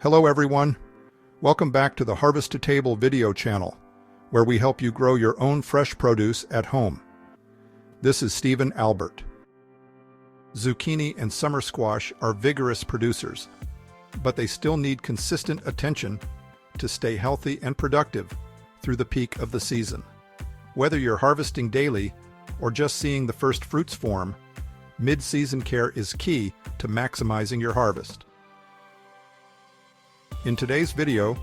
Hello everyone, welcome back to the Harvest to Table video channel, where we help you grow your own fresh produce at home. This is Stephen Albert. Zucchini and summer squash are vigorous producers, but they still need consistent attention to stay healthy and productive through the peak of the season. Whether you're harvesting daily or just seeing the first fruits form, mid-season care is key to maximizing your harvest. In today's video,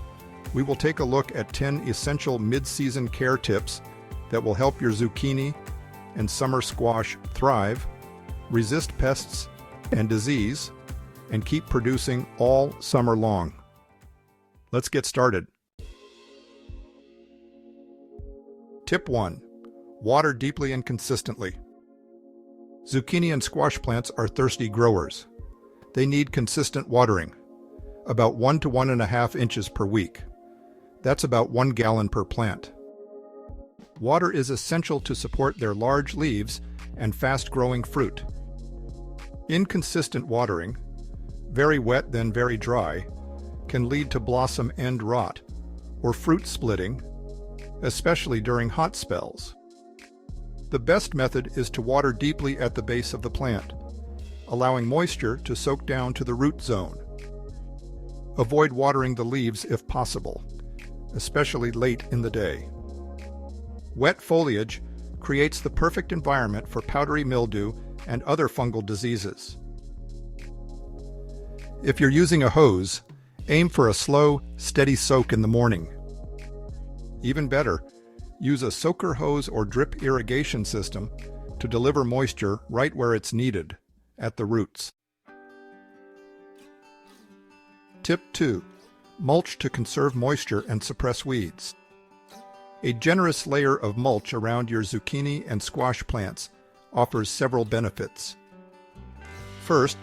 we will take a look at 10 essential mid-season care tips that will help your zucchini and summer squash thrive, resist pests and disease, and keep producing all summer long. Let's get started. Tip 1. Water deeply and consistently. Zucchini and squash plants are thirsty growers. They need consistent watering, about 1 to 1.5 inches per week. That's about 1 gallon per plant. Water is essential to support their large leaves and fast-growing fruit. Inconsistent watering, very wet then very dry, can lead to blossom end rot or fruit splitting, especially during hot spells. The best method is to water deeply at the base of the plant, allowing moisture to soak down to the root zone. Avoid watering the leaves if possible, especially late in the day. Wet foliage creates the perfect environment for powdery mildew and other fungal diseases. If you're using a hose, aim for a slow, steady soak in the morning. Even better, use a soaker hose or drip irrigation system to deliver moisture right where it's needed, at the roots. Tip 2. Mulch to conserve moisture and suppress weeds. A generous layer of mulch around your zucchini and squash plants offers several benefits. First,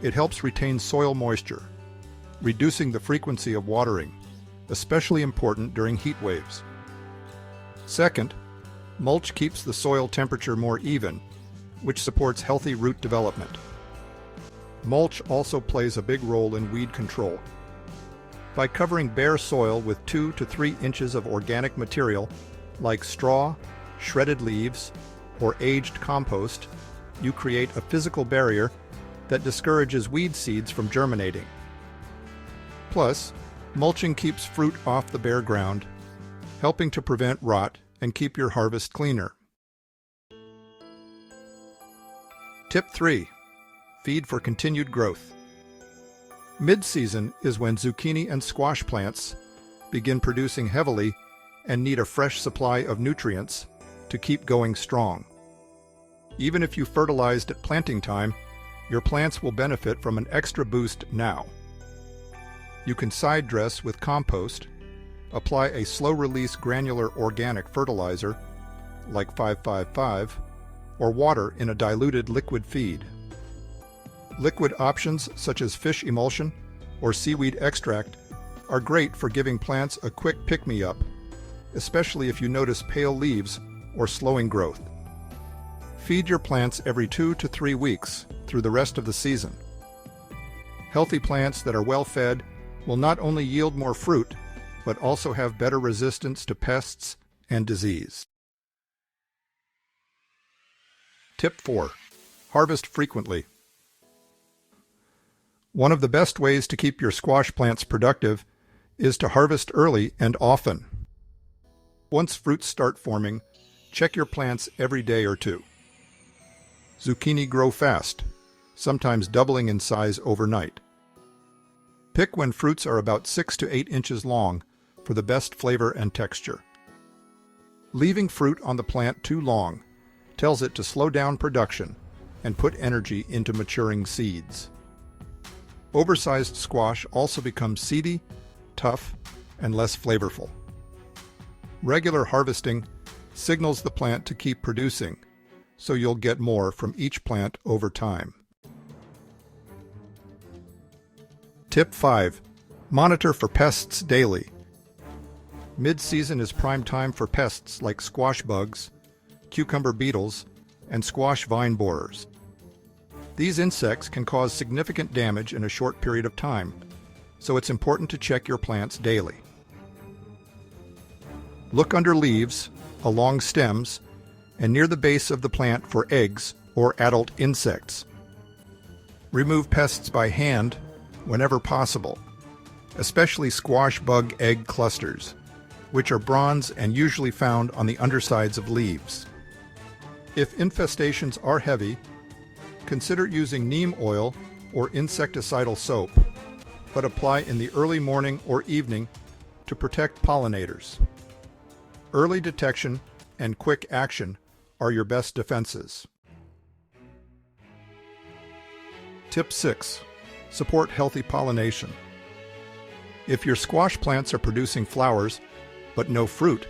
it helps retain soil moisture, reducing the frequency of watering, especially important during heat waves. Second, mulch keeps the soil temperature more even, which supports healthy root development. Mulch also plays a big role in weed control. By covering bare soil with 2 to 3 inches of organic material, like straw, shredded leaves, or aged compost, you create a physical barrier that discourages weed seeds from germinating. Plus, mulching keeps fruit off the bare ground, helping to prevent rot and keep your harvest cleaner. Tip 3. Feed for continued growth. Mid-season is when zucchini and squash plants begin producing heavily and need a fresh supply of nutrients to keep going strong. Even if you fertilized at planting time, your plants will benefit from an extra boost now. You can side dress with compost, apply a slow-release granular organic fertilizer, like 555, or water in a diluted liquid feed. Liquid options such as fish emulsion or seaweed extract are great for giving plants a quick pick-me-up, especially if you notice pale leaves or slowing growth. Feed your plants every 2 to 3 weeks through the rest of the season. Healthy plants that are well fed will not only yield more fruit, but also have better resistance to pests and disease. Tip 4. Harvest frequently. One of the best ways to keep your squash plants productive is to harvest early and often. Once fruits start forming, check your plants every day or two. Zucchini grow fast, sometimes doubling in size overnight. Pick when fruits are about 6 to 8 inches long for the best flavor and texture. Leaving fruit on the plant too long tells it to slow down production and put energy into maturing seeds. Oversized squash also becomes seedy, tough, and less flavorful. Regular harvesting signals the plant to keep producing, so you'll get more from each plant over time. Tip 5. Monitor for pests daily. Mid-season is prime time for pests like squash bugs, cucumber beetles, and squash vine borers. These insects can cause significant damage in a short period of time, so it's important to check your plants daily. Look under leaves, along stems, and near the base of the plant for eggs or adult insects. Remove pests by hand whenever possible, especially squash bug egg clusters, which are bronze and usually found on the undersides of leaves. If infestations are heavy, consider using neem oil or insecticidal soap, but apply in the early morning or evening to protect pollinators. Early detection and quick action are your best defenses. Tip 6. Support healthy pollination. If your squash plants are producing flowers but no fruit,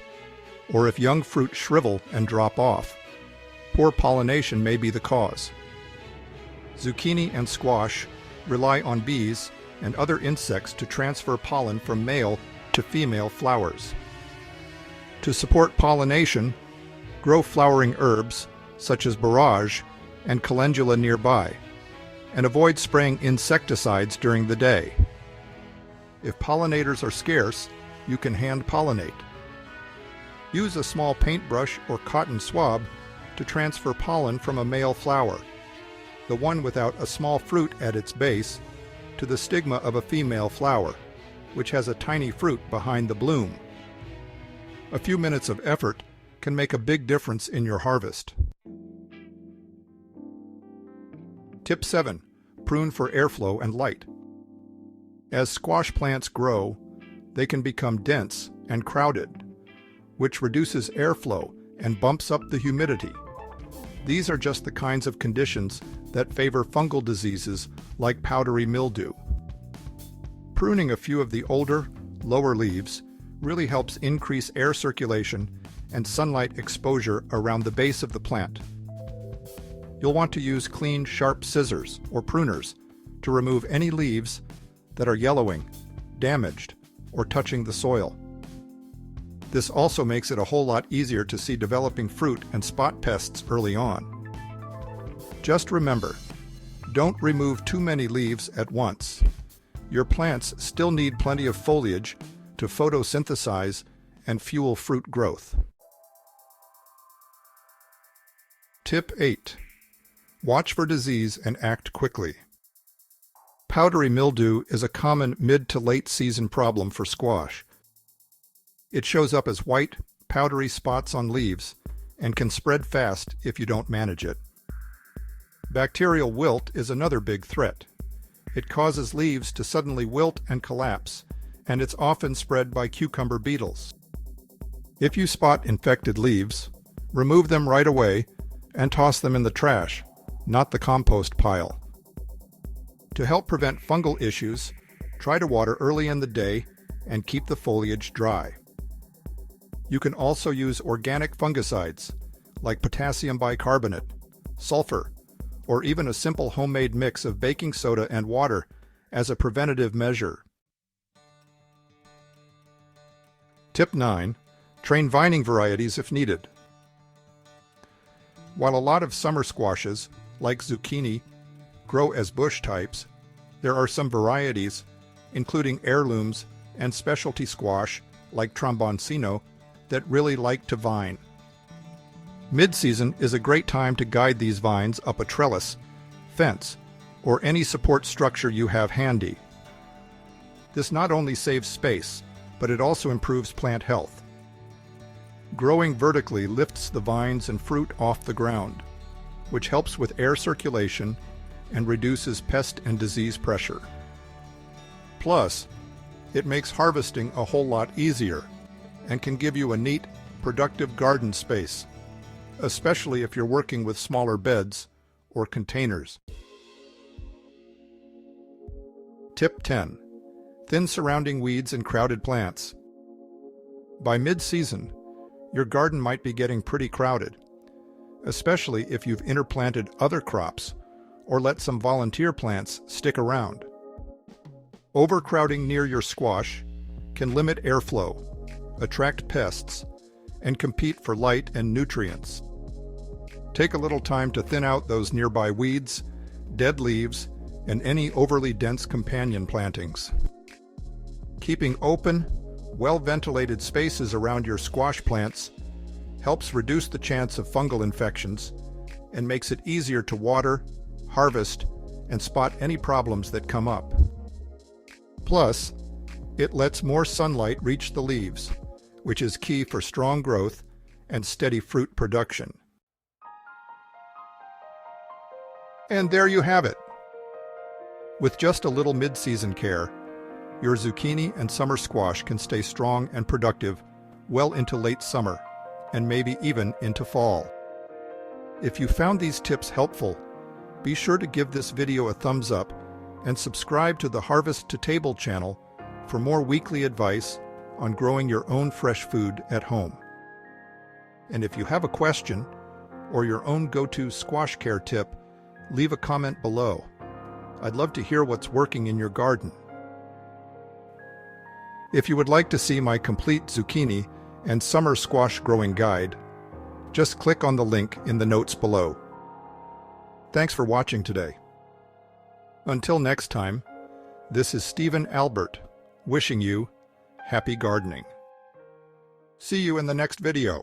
or if young fruit shrivel and drop off, poor pollination may be the cause. Zucchini and squash rely on bees and other insects to transfer pollen from male to female flowers. To support pollination, grow flowering herbs such as borage and calendula nearby, and avoid spraying insecticides during the day. If pollinators are scarce, you can hand pollinate. Use a small paintbrush or cotton swab to transfer pollen from a male flower, the one without a small fruit at its base, to the stigma of a female flower, which has a tiny fruit behind the bloom. A few minutes of effort can make a big difference in your harvest. Tip 7. Prune for airflow and light. As squash plants grow, they can become dense and crowded, which reduces airflow and bumps up the humidity. These are just the kinds of conditions that favor fungal diseases like powdery mildew. Pruning a few of the older, lower leaves really helps increase air circulation and sunlight exposure around the base of the plant. You'll want to use clean, sharp scissors or pruners to remove any leaves that are yellowing, damaged, or touching the soil. This also makes it a whole lot easier to see developing fruit and spot pests early on. Just remember, don't remove too many leaves at once. Your plants still need plenty of foliage to photosynthesize and fuel fruit growth. Tip 8. Watch for disease and act quickly. Powdery mildew is a common mid to late season problem for squash. It shows up as white, powdery spots on leaves and can spread fast if you don't manage it. Bacterial wilt is another big threat. It causes leaves to suddenly wilt and collapse, and it's often spread by cucumber beetles. If you spot infected leaves, remove them right away and toss them in the trash, not the compost pile. To help prevent fungal issues, try to water early in the day and keep the foliage dry. You can also use organic fungicides like potassium bicarbonate, sulfur, or even a simple homemade mix of baking soda and water as a preventative measure. Tip 9. Train vining varieties if needed. While a lot of summer squashes, like zucchini, grow as bush types, there are some varieties, including heirlooms and specialty squash like tromboncino, that really like to vine. Mid-season is a great time to guide these vines up a trellis, fence, or any support structure you have handy. This not only saves space, but it also improves plant health. Growing vertically lifts the vines and fruit off the ground, which helps with air circulation and reduces pest and disease pressure. Plus, it makes harvesting a whole lot easier and can give you a neat, productive garden space, especially if you're working with smaller beds or containers. Tip 10. Thin surrounding weeds and crowded plants. By mid-season, your garden might be getting pretty crowded, especially if you've interplanted other crops or let some volunteer plants stick around. Overcrowding near your squash can limit airflow, attract pests, and compete for light and nutrients. Take a little time to thin out those nearby weeds, dead leaves, and any overly dense companion plantings. Keeping open, well-ventilated spaces around your squash plants helps reduce the chance of fungal infections and makes it easier to water, harvest, and spot any problems that come up. Plus, it lets more sunlight reach the leaves, which is key for strong growth and steady fruit production. And there you have it. With just a little mid-season care, your zucchini and summer squash can stay strong and productive well into late summer and maybe even into fall. If you found these tips helpful, be sure to give this video a thumbs up and subscribe to the Harvest to Table channel for more weekly advice on growing your own fresh food at home. And if you have a question or your own go-to squash care tip, leave a comment below. I'd love to hear what's working in your garden. If you would like to see my complete zucchini and summer squash growing guide, just click on the link in the notes below. Thanks for watching today. Until next time, this is Stephen Albert, wishing you happy gardening. See you in the next video.